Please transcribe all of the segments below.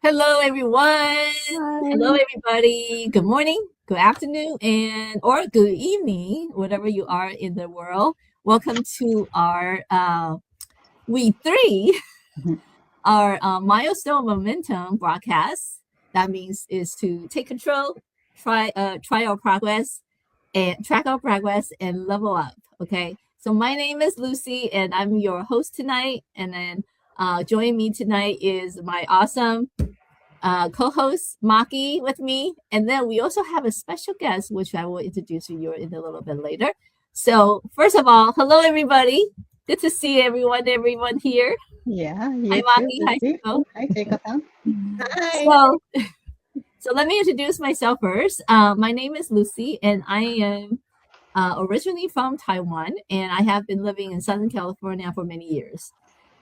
Hello, everyone. Hello, Hi. everybody. Good morning, good afternoon, and or good evening, whatever you are in the world. Welcome to our week three, Mhm. our milestone momentum broadcast. That means is to take control, try our progress, and track our progress and level up. Okay. So my name is Lucy, and I'm your host tonight. And then joining me tonight is my awesome co-host Maki with me, and then we also have a special guest, which I will introduce you in a little bit later. So first of all, hello everybody. Good to see everyone here. Yeah, Hi you too, Maki, hi Lucy. Chico. Hi, Keiko-san. Hi. So so let me introduce myself first. My name is Lucy, and I am originally from Taiwan, and I have been living in Southern California for many years.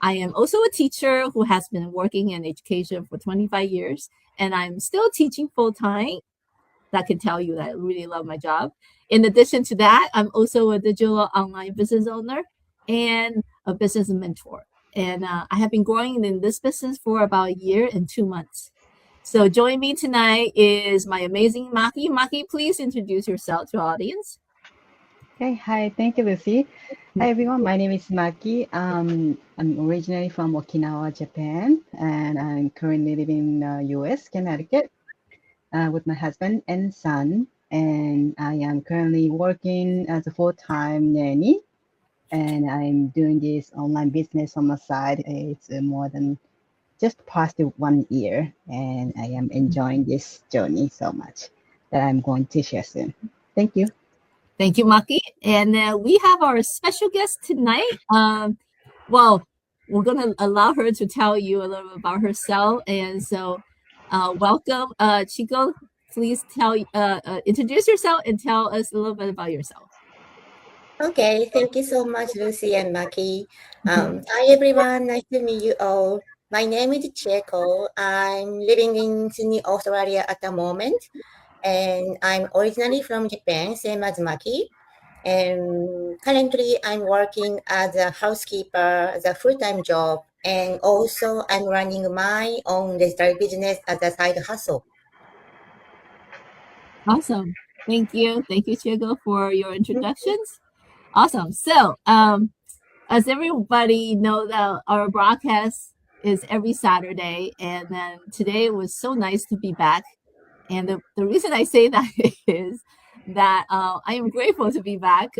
I am also a teacher who has been working in education for 25 years, and I'm still teaching full time. That can tell you that I really love my job. In addition to that, I'm also a digital online business owner and a business mentor. And I have been growing in this business for about a year and 2 months. So join me tonight is my amazing Maki. Maki, please introduce yourself to our audience. Okay, hi, thank you, Lucy. Hi, everyone. My name is Maki. I'm originally from Okinawa, Japan, and I'm currently living in US, Connecticut, with my husband and son. And I am currently working as a full-time nanny, and I'm doing this online business on the side. It's more than just past 1 year, and I am enjoying this journey so much that I'm going to share soon. Thank you. Thank you, Maki. And we have our special guest tonight. Well, we're going to allow her to tell you a little bit about herself. And so, welcome, Chico. Please introduce yourself and tell us a little bit about yourself. Okay, thank you so much, Lucy and Maki. Hi, everyone. Nice to meet you all. My name is Chieko. I'm living in Sydney, Australia at the moment, and I'm originally from Japan, same as Maki. And currently, I'm working as a housekeeper, as a full-time job, and also I'm running my own digital business as a side hustle. Awesome. Thank you. Thank you, Chico, for your introductions. Awesome. So, as everybody know that our broadcast is every Saturday, and then today was so nice to be back. And the reason I say that is that I am grateful to be back.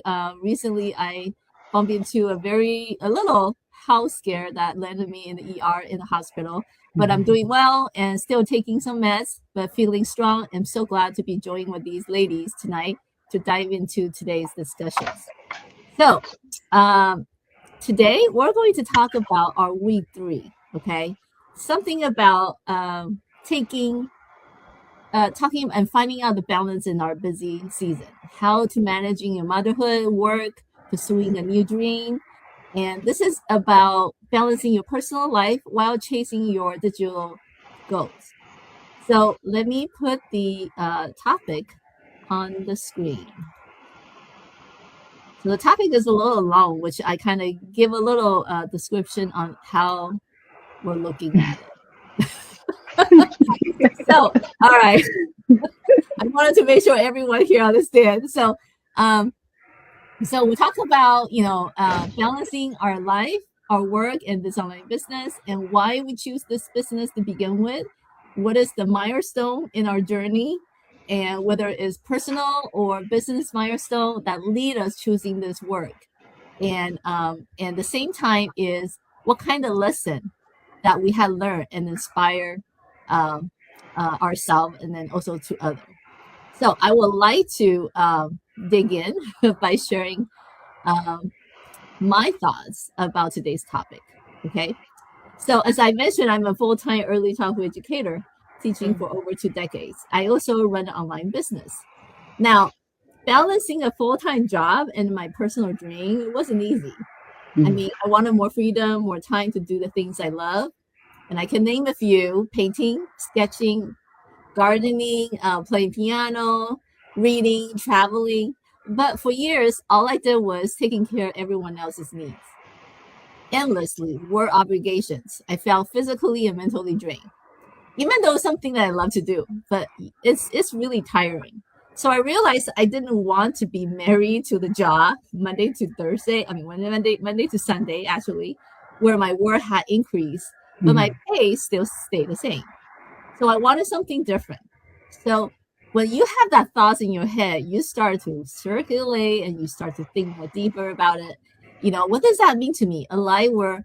Recently, I bumped into a little house scare that landed me in the ER in the hospital. But I'm doing well and still taking some meds, but feeling strong. I'm so glad to be joining with these ladies tonight to dive into today's discussions. So, um, today we're going to talk about our week three. Okay, something about taking talking and finding out the balance in our busy season, how to managing your motherhood, work, pursuing a new dream. And this is about balancing your personal life while chasing your digital goals. So let me put the topic on the screen. So the topic is a little long, which I kind of give a little description on how we're looking at it. So, all right. I wanted to make sure everyone here understands. Um, so we talk about balancing our life, our work, and this online business, and why we choose this business to begin with. What is the milestone in our journey, and whether it's personal or business milestone that lead us choosing this work, and the same time is what kind of lesson that we had learned and inspire um, ourselves and then also to others. So I would like to dig in by sharing um, my thoughts about today's topic. Okay. So as I mentioned, I'm a full-time early childhood educator teaching for over 2 decades. I also run an online business. Now, balancing a full-time job and my personal dream wasn't easy. I Mhm. mean, I wanted more freedom, more time to do the things I love. And I can name a few: painting, sketching, gardening, playing piano, reading, traveling. But for years, all I did was taking care of everyone else's needs. Endlessly were obligations. I felt physically and mentally drained. even though it's something that I love to do, but it's really tiring. So I realized I didn't want to be married to the job Monday to Thursday. I mean, Monday to Sunday, actually, where my work had increased, but my pay still stayed the same. So I wanted something different. So when you have that thoughts in your head, you start to circulate and you start to think more deeper about it. You know, what does that mean to me? A life where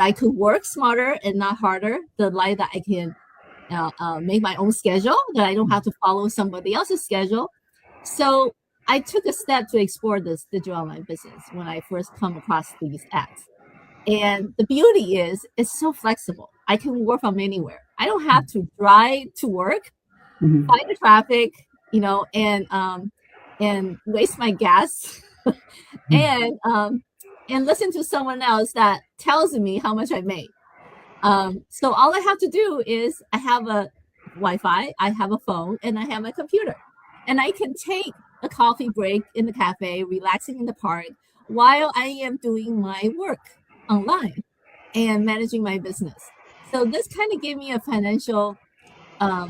I could work smarter and not harder, the life that I can make my own schedule, that I don't have to follow somebody else's schedule. So I took a step to explore this digital online business when I first come across these ads. And the beauty is it's so flexible. I can work from anywhere. I don't have to drive to work, fight the traffic, you know, and waste my gas and listen to someone else that tells me how much I made. So all I have to do is I have a Wi-Fi, I have a phone, and I have a computer. And I can take a coffee break in the cafe, relaxing in the park, while I am doing my work online and managing my business. So this kind of gave me a financial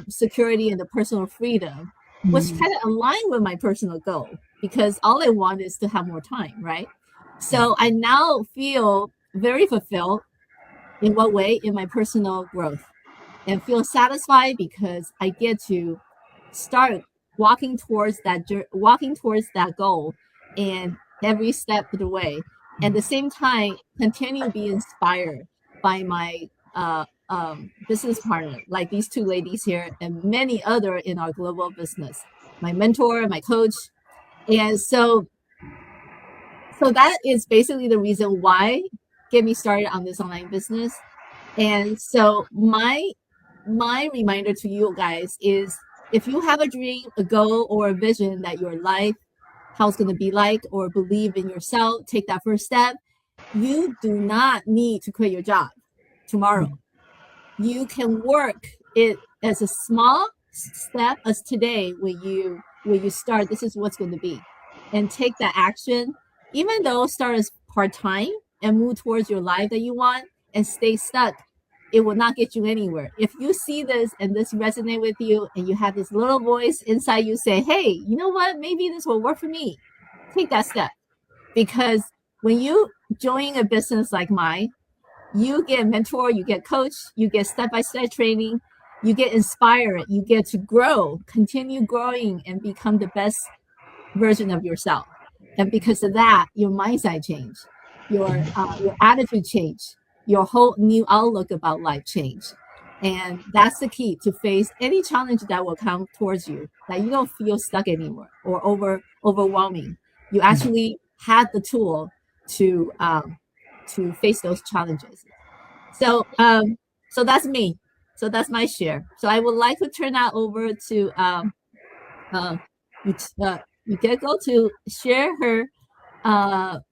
security and the personal freedom, which kind of aligned with my personal goal because all I want is to have more time, right? So I now feel very fulfilled. In what way? In my personal growth, and feel satisfied because I get to start walking towards that goal, and every step of the way. At the same time, continue to be inspired by my business partner, like these two ladies here, and many other in our global business. My mentor, my coach, and so that is basically the reason why get me started on this online business. And so my reminder to you guys is if you have a dream, a goal, or a vision that your life, how it's going to be like, or believe in yourself, take that first step. You do not need to quit your job tomorrow. You can work it as a small step as today when you start, this is what's going to be. And take that action, even though start as part-time and move towards your life that you want and stay stuck. It will not get you anywhere. If you see this and this resonate with you and you have this little voice inside you say, hey, you know what? Maybe this will work for me. Take that step. Because when you join a business like mine, you get mentor, you get coach, you get step-by-step training, you get inspired, you get to grow, continue growing and become the best version of yourself. And because of that, your mindset change, your attitude change, your whole new outlook about life change. And that's the key to face any challenge that will come towards you, that you don't feel stuck anymore or overwhelming. You actually have the tool to face those challenges. So so that's me. So that's my share. So I would like to turn that over to Yukiko to share her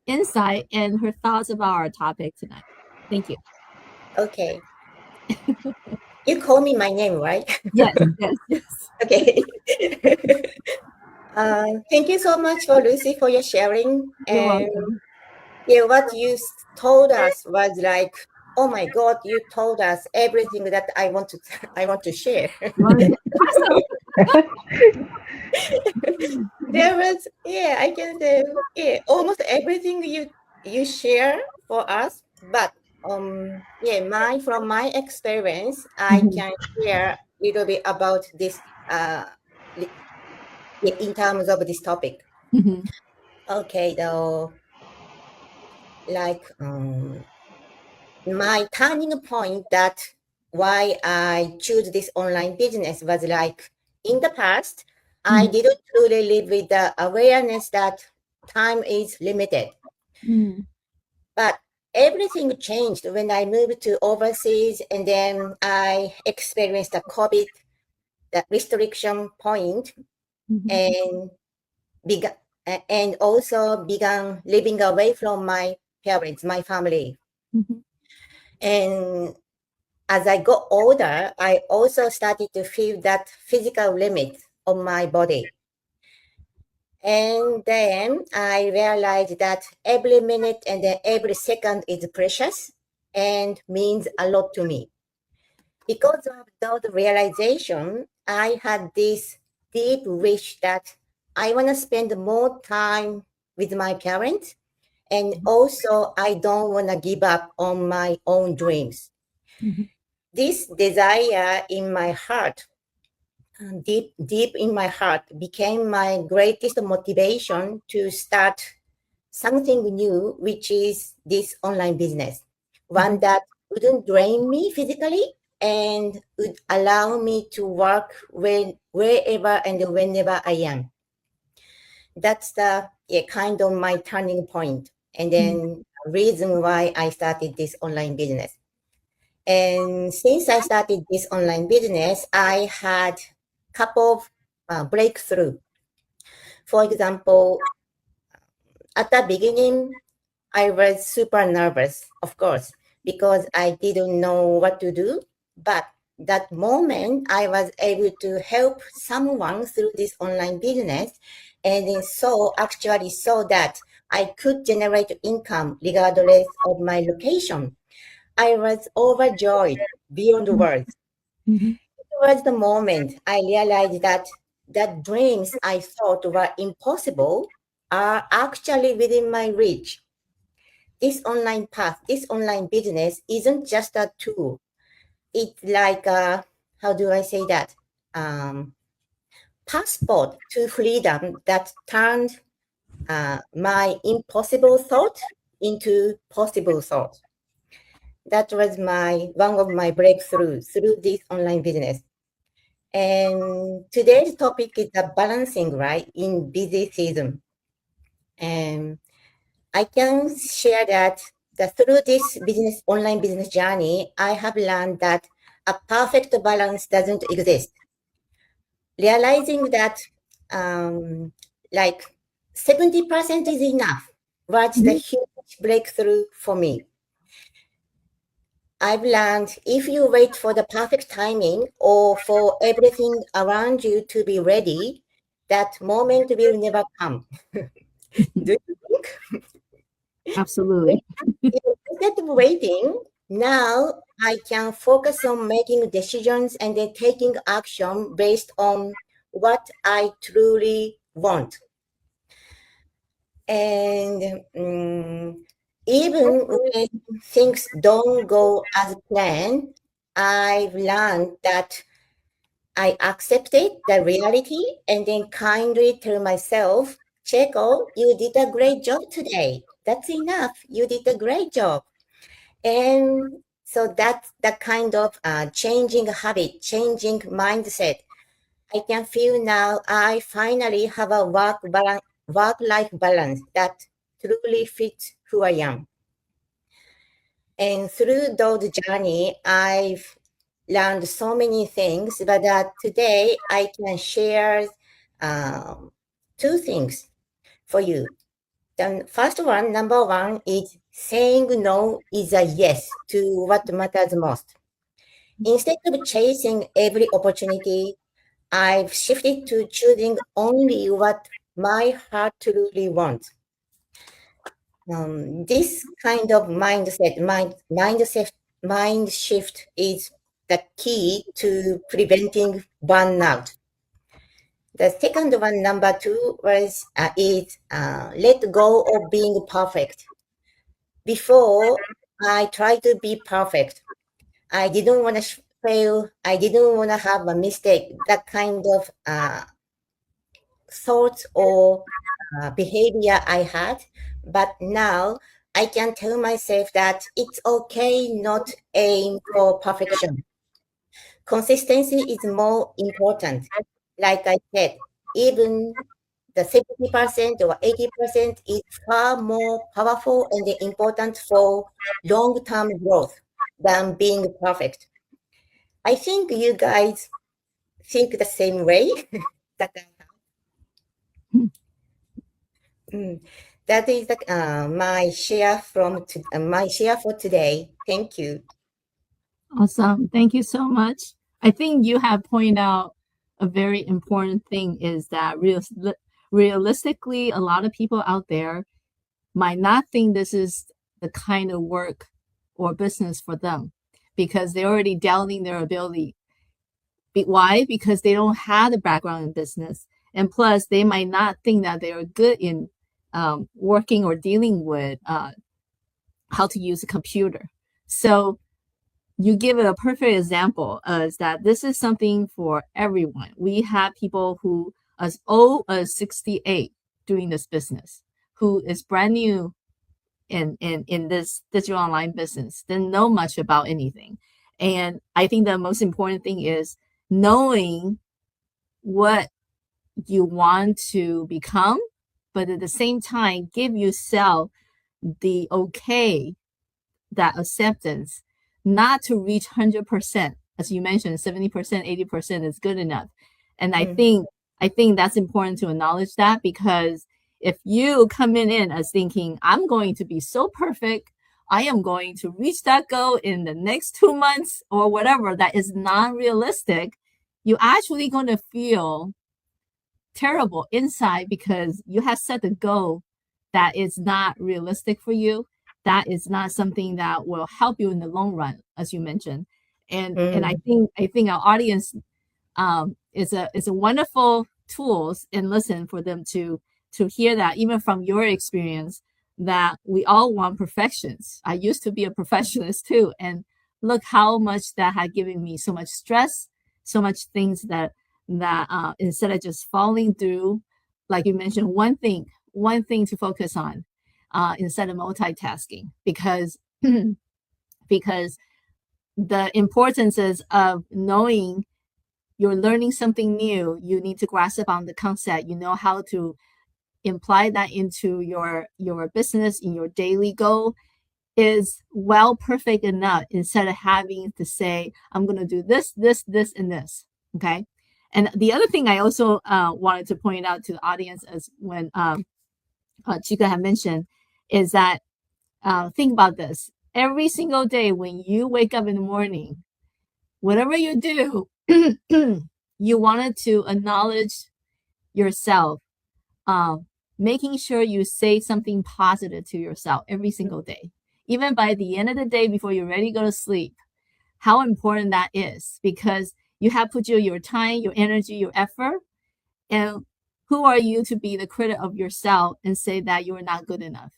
insight and her thoughts about our topic tonight. Thank you. Okay. You call me my name, right? Yes. Okay. Thank you so much for Lucy for your sharing. You're And welcome. yeah, what you told us was like, oh my God, you told us everything that I want to share. Awesome. There was, I can say, almost everything you share for us. But from my experience, I can share a little bit about this in terms of this topic. Okay, though, like my turning point that why I choose this online business was like in the past, I didn't truly live with the awareness that time is limited. But everything changed when I moved to overseas, and then I experienced the COVID, the restriction point, and also began living away from my parents, my family. And as I got older, I also started to feel that physical limit on my body. And then I realized that every minute and then every second is precious and means a lot to me. because of those realization, I had this deep wish that I want to spend more time with my parents, and also I don't want to give up on my own dreams. Mhm. This desire in my heart, deep in my heart, became my greatest motivation to start something new, which is this online business, one that wouldn't drain me physically and would allow me to work wherever and whenever I am. That's the kind of my turning point, and then reason why I started this online business. And since I started this online business, I had a couple of breakthrough. For example, at the beginning, I was super nervous, of course, because I didn't know what to do. But that moment, I was able to help someone through this online business, and then actually saw that I could generate income regardless of my location. I was overjoyed beyond words. Mhm. It was the moment I realized that the dreams I thought were impossible are actually within my reach. This online path, this online business isn't just a tool. It's like a, how do I say that? Passport to freedom that turned my impossible thought into possible thought. That was one of my breakthroughs through this online business. And today's topic is the balancing, right, in busy season. And I can share that through this online business journey, I have learned that a perfect balance doesn't exist. Realizing that like 70% is enough was the huge breakthrough for me. I've learned if you wait for the perfect timing or for everything around you to be ready, that moment will never come. Do you think? Absolutely. Instead of waiting, now I can focus on making decisions and then taking action based on what I truly want. And even when things don't go as planned, I've learned that I accepted the reality and then kindly tell myself, Checo, you did a great job today. That's enough. You did a great job. And so that's the kind of changing habit, changing mindset. I can feel now I finally have a work-life balance that truly fits who I am. And through those journey, I've learned so many things, but today I can share two things for you. The first one, number one, is saying no is a yes to what matters most. Instead of chasing every opportunity, I've shifted to choosing only what my heart truly wants. This kind of mind shift is the key to preventing burnout. The second one, number two, is let go of being perfect. Before I tried to be perfect, I didn't want to fail. I didn't want to have a mistake. That kind of thoughts or behavior I had. But now I can tell myself that it's okay not aim for perfection. Consistency is more important. Like I said, even the 70% or 80% is far more powerful and important for long-term growth than being perfect. I think you guys think the same way that I have. That is my share my share for today. Thank you. Awesome. Thank you so much. I think you have pointed out a very important thing is that realistically, a lot of people out there might not think this is the kind of work or business for them. because they're already doubting their ability. Why? Because they don't have the background in business. And plus, they might not think that they are good in working or dealing with how to use a computer. So you give it a perfect example is that this is something for everyone. We have people who as old as 68 doing this business, who is brand new in this digital online business, didn't know much about anything. And I think the most important thing is knowing what you want to become, but at the same time, give yourself the okay, that acceptance, not to reach 100%. As you mentioned, 70%, 80% is good enough. And I think that's important to acknowledge that, because if you coming in as thinking, I'm going to be so perfect, I am going to reach that goal in the next 2 months or whatever, that is not realistic, you're actually going to feel terrible inside because you have set a goal that is not realistic for you. That is not something that will help you in the long run, as you mentioned. And I think our audience is a wonderful tools and listen for them to hear that, even from your experience, that we all want perfections. I used to be a perfectionist too, and look how much that had given me so much stress, so much things that instead of just falling through, like you mentioned, one thing to focus on instead of multitasking, because because the importance is of knowing you're learning something new, you need to grasp on the concept, you know how to imply that into your business, in your daily goal, is well perfect enough, instead of having to say, I'm going to do this, this, this, and this. Okay. And the other thing I also wanted to point out to the audience, as when Chika had mentioned, is that think about this. Every single day when you wake up in the morning, whatever you do, you wanted to acknowledge yourself, making sure you say something positive to yourself every single day. Even by the end of the day, before you're ready to go to sleep, how important that is, because you have put your time, your energy, your effort, and who are you to be the critic of yourself and say that you're not good enough?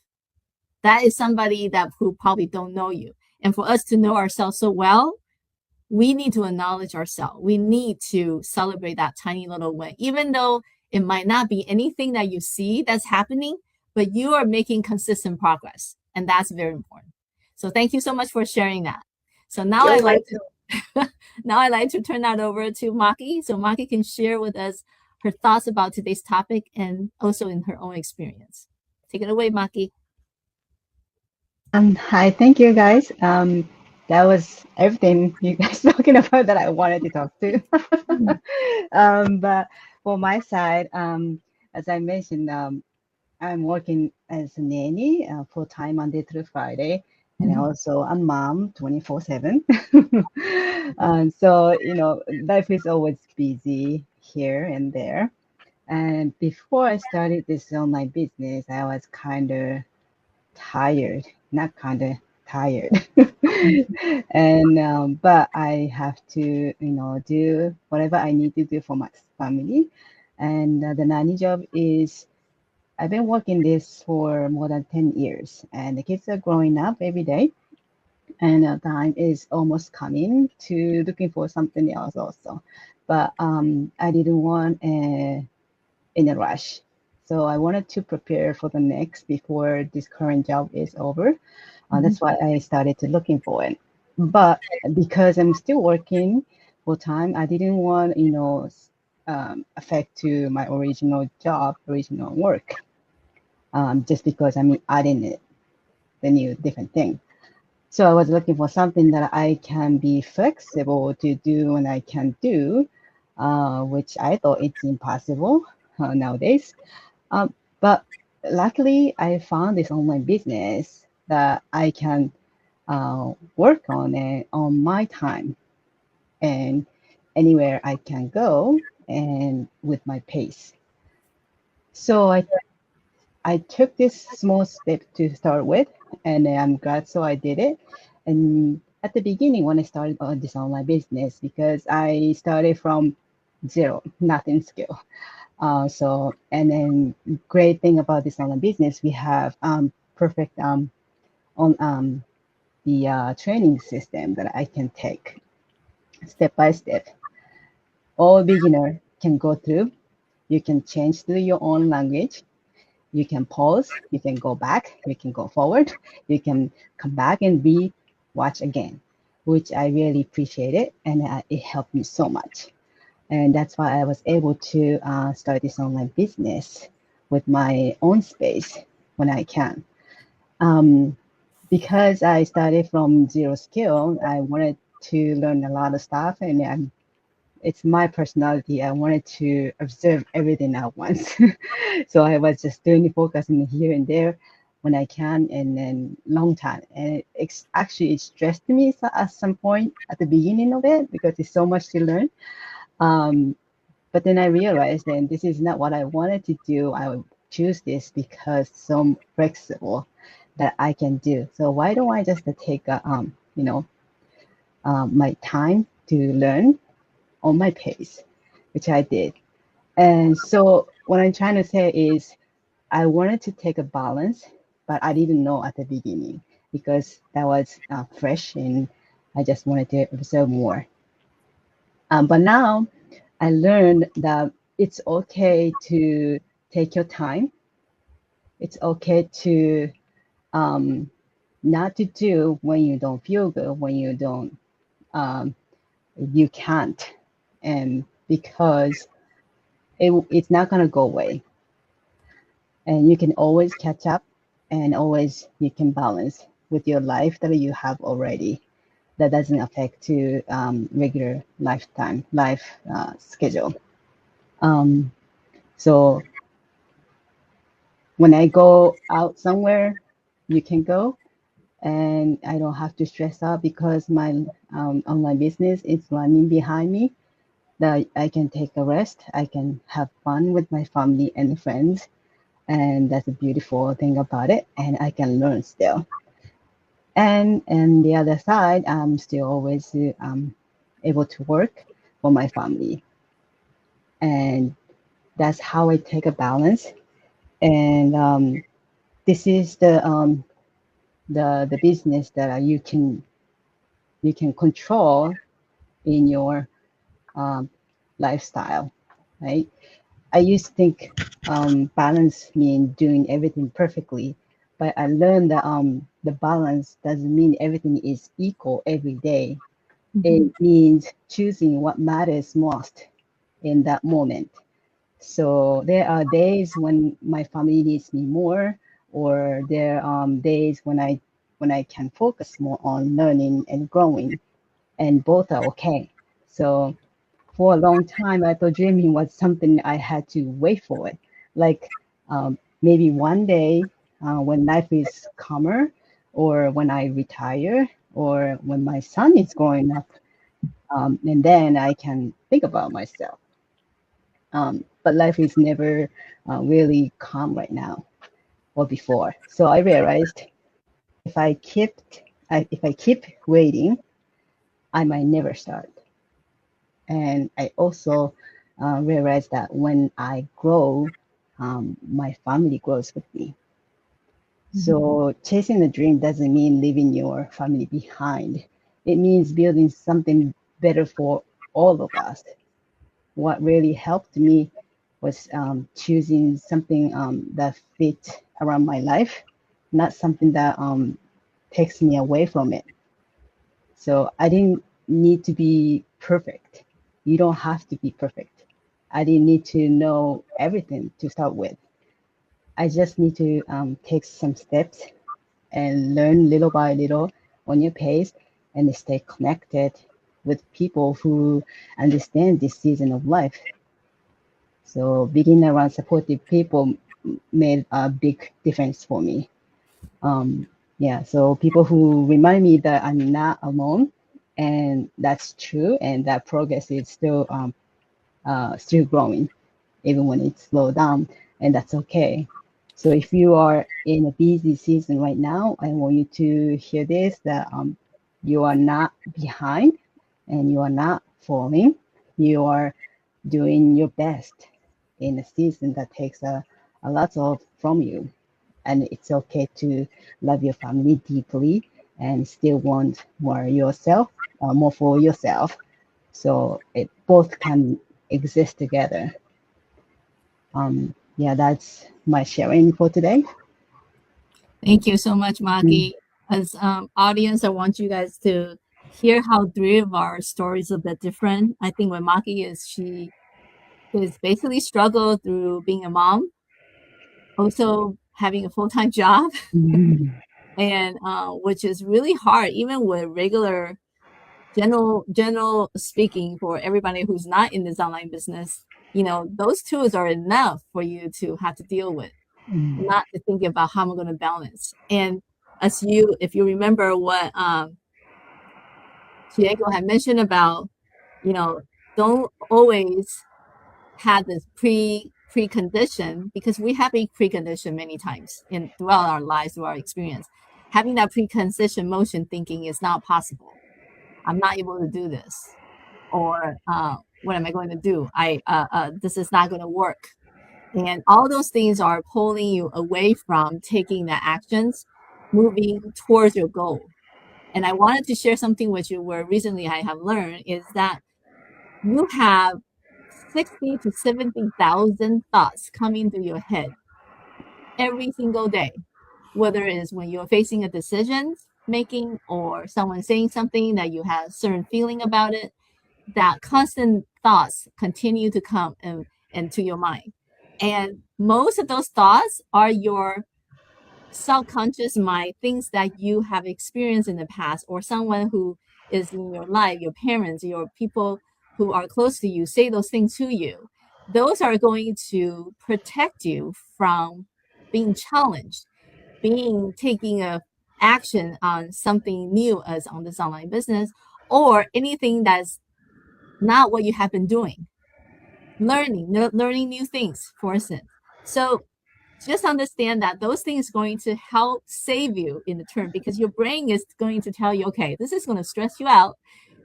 That is somebody that who probably don't know you. And for us to know ourselves so well, we need to acknowledge ourselves. We need to celebrate that tiny little win, even though it might not be anything that you see that's happening, but you are making consistent progress. And that's very important. So thank you so much for sharing that. So now I'd like to turn that over to Maki, so Maki can share with us her thoughts about today's topic and also in her own experience. Take it away, Maki. Hi, thank you guys. That was everything you guys talking about that I wanted to talk to. But for my side, as I mentioned, I'm working as a nanny full time Monday through Friday, and also a mom 24/7. So life is always busy here and there. And before I started this online business, I was kind of tired, not kind of tired. And but I have to do whatever I need to do for my family. And the nanny job is, I've been working this for more than 10 years, and the kids are growing up every day, and time is almost coming to looking for something else also. But I didn't want in a rush. So I wanted to prepare for the next before this current job is over. That's why I started to looking for it. But because I'm still working full time, I didn't want, affect to my original job, original work, just because I'm adding it, the new different thing. So I was looking for something that I can be flexible to do and I can do, which I thought it's impossible nowadays. But luckily, I found this online business that I can work on it on my time and anywhere I can go and with my pace. So I took this small step to start with, and I'm glad so I did it. And at the beginning when I started this online business, because I started from zero, nothing skill. So, and then great thing about this online business, we have perfect on the training system that I can take step by step. All beginner can go through. You can change to your own language. You can pause. You can go back. You can go forward. You can come back and watch again, which I really appreciate it, and it helped me so much. And that's why I was able to start this online business with my own space when I can. Because I started from zero skill, I wanted to learn a lot of stuff, and it's my personality. I wanted to observe everything at once. So I was just doing focusing here and there when I can, and then long time. And actually it stressed me at some point at the beginning of it because it's so much to learn. But then I realized that this is not what I wanted to do. I would choose this because it's so flexible that I can do. So why don't I just take my time to learn on my pace, which I did. And so what I'm trying to say is I wanted to take a balance, but I didn't know at the beginning because that was fresh and I just wanted to observe more. But now I learned that it's okay to take your time. It's okay to not to do when you don't feel good, when you don't, you can't, and because it's not gonna go away, and you can always catch up, and always you can balance with your life that you have already. That doesn't affect to regular life schedule. So when I go out somewhere, you can go, and I don't have to stress out because my online business is running behind me. That I can take a rest. I can have fun with my family and friends, and that's a beautiful thing about it. And I can learn still. And the other side, I'm still always able to work for my family, and that's how I take a balance. And this is the business that you can control in your lifestyle, right? I used to think balance mean doing everything perfectly, but I learned that the balance doesn't mean everything is equal every day. It means choosing what matters most in that moment. So there are days when my family needs me more, or there are days when I can focus more on learning and growing, and both are okay. So for a long time, I thought dreaming was something I had to wait for it. Like maybe one day when life is calmer, or when I retire, or when my son is growing up, and then I can think about myself. But life is never really calm right now or before. So I realized if I keep waiting, I might never start. And I also realized that when I grow, my family grows with me. So chasing a dream doesn't mean leaving your family behind. It means building something better for all of us. What really helped me was choosing something that fit around my life, not something that takes me away from it. So I didn't need to be perfect. You don't have to be perfect. I didn't need to know everything to start with. I just need to take some steps and learn little by little on your pace and stay connected with people who understand this season of life. So being around supportive people made a big difference for me. Yeah, so people who remind me that I'm not alone, and that's true, and that progress is still growing, even when it's slowed down, and that's okay. So if you are in a busy season right now, I want you to hear this, that You are not behind and you are not falling. You are doing your best in a season that takes a lot of from you. And it's okay to love your family deeply and still want more yourself, more for yourself. So it both can exist together. Yeah, that's my sharing for today. Thank you so much, Maki. As audience, I want you guys to hear how three of our stories are a bit different. I think with Maki is she is basically struggled through being a mom, also having a full-time job, and which is really hard, even with regular general speaking for everybody who's not in this online business. You know, those tools are enough for you to have to deal with, not to think about how I'm going to balance. And as you, if you remember what Diego had mentioned about, you know, don't always have this precondition, because we have a precondition many times in throughout our lives, through our experience. Having that precondition motion thinking is not possible. I'm not able to do this, or what am I going to do? This is not going to work. And all those things are pulling you away from taking the actions, moving towards your goal. And I wanted to share something with you where recently I have learned is that you have 60 to 70,000 thoughts coming through your head every single day, whether it is when you're facing a decision making or someone saying something that you have a certain feeling about it. That constant thoughts continue to come into your mind. And most of those thoughts are your subconscious mind, things that you have experienced in the past, or someone who is in your life, your parents, your people who are close to you, say those things to you. Those are going to protect you from being challenged, taking a action on something new as on this online business, or anything that's not what you have been doing, learning new things, for instance. So just understand that those things are going to help save you in the term, because your brain is going to tell you, okay, this is going to stress you out.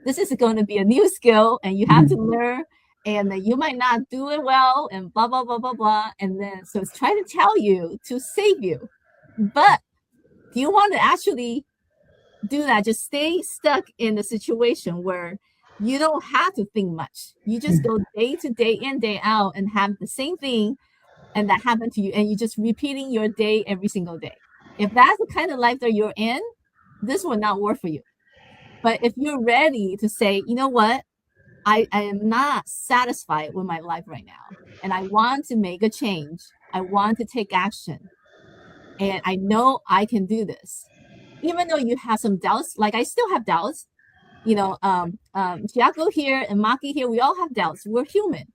This is going to be a new skill and you have to learn, and then you might not do it well and blah, blah, blah, blah, blah. And then, so it's trying to tell you to save you. But do you want to actually do that? Just stay stuck in the situation where you don't have to think much. You just go day to day in, day out and have the same thing and that happened to you, and you're just repeating your day every single day. If that's the kind of life that you're in, this will not work for you. But if you're ready to say, you know what, I am not satisfied with my life right now, and I want to make a change. I want to take action, and I know I can do this. Even though you have some doubts, like I still have doubts, you know, Tiago here and Maki here, we all have doubts. We're human.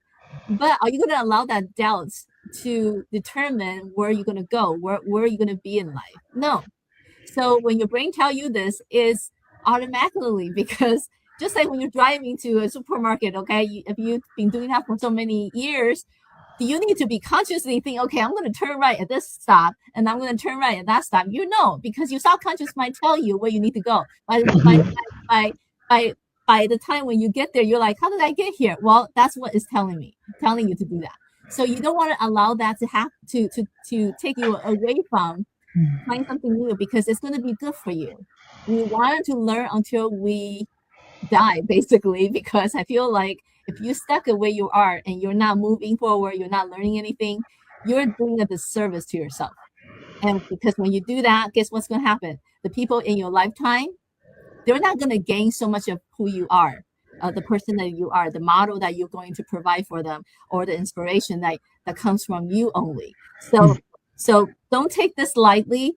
But are you going to allow that doubts to determine where you're going to go, where you're going to be in life? No. So when your brain tells you this, is automatically, because just like when you're driving to a supermarket, okay, if you've been doing that for so many years, you need to be consciously think, okay, I'm going to turn right at this stop, and I'm going to turn right at that stop. You know, because your subconscious might tell you where you need to go. By the time when you get there, you're like, how did I get here? Well, that's what it's telling you to do that. So you don't want to allow that to have to take you away from trying something new, because it's going to be good for you. We want to learn until we die, basically, because I feel like if you're stuck at where you are and you're not moving forward, you're not learning anything, you're doing a disservice to yourself. And because when you do that, guess what's going to happen? The people in your lifetime, they're not going to gain so much of who you are, the person that you are, the model that you're going to provide for them, or the inspiration that comes from you only. So don't take this lightly,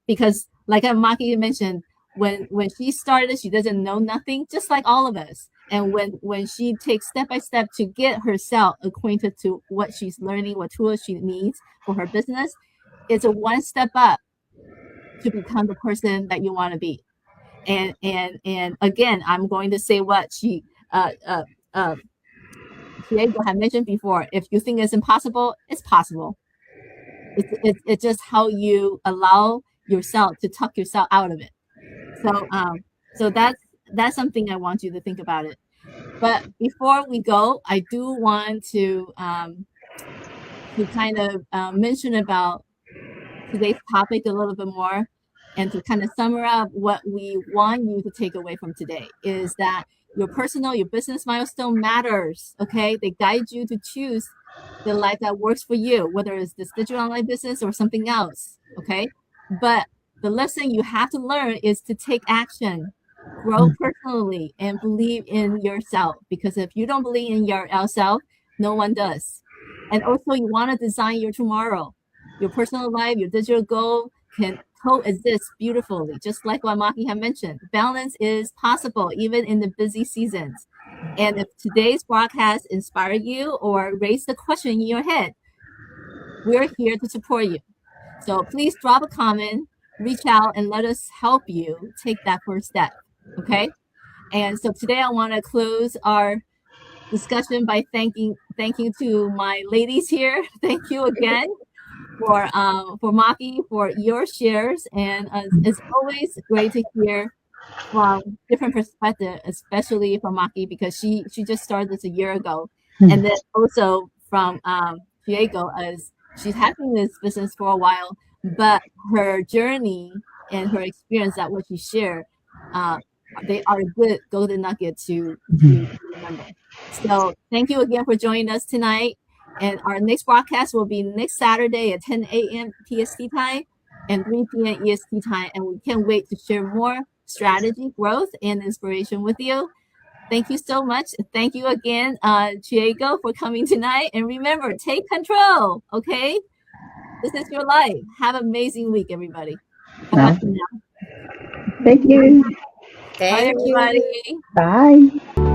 because like Maki mentioned, when she started, she doesn't know nothing, just like all of us. And when she takes step by step to get herself acquainted to what she's learning, what tools she needs for her business, it's a one step up to become the person that you want to be. And again, I'm going to say what Diego had mentioned before. If you think it's impossible, it's possible. It's just how you allow yourself to tuck yourself out of it. So So that's something I want you to think about it. But before we go, I do want to kind of mention about today's topic a little bit more, and to kind of summarize what we want you to take away from today is that your business milestone matters. Okay, they guide you to choose the life that works for you, whether it's this digital online business or something else. Okay, but the lesson you have to learn is to take action, grow personally, and believe in yourself. Because if you don't believe in yourself, no one does. And also, you want to design your tomorrow. Your personal life, your digital goal can coexist beautifully, just like what Maki had mentioned. Balance is possible even in the busy seasons. And if today's broadcast inspired you or raised a question in your head, we're here to support you. So please drop a comment, reach out, and let us help you take that first step. Okay? And so today I want to close our discussion by thanking to my ladies here. Thank you again for Maki for your shares, and it's always great to hear from different perspectives, especially from Maki because she just started this a year ago, and then also from Diego, as she's having this business for a while, but her journey and her experience that what she shared, they are a good golden nugget to remember. So thank you again for joining us tonight. And our next broadcast will be next Saturday at 10 a.m. PST time and 3 p.m. EST time. And we can't wait to share more strategy, growth, and inspiration with you. Thank you so much. Thank you again, Diego, for coming tonight. And remember, take control, okay? This is your life. Have an amazing week, everybody. Thank you. Thank Bye, everybody. Bye.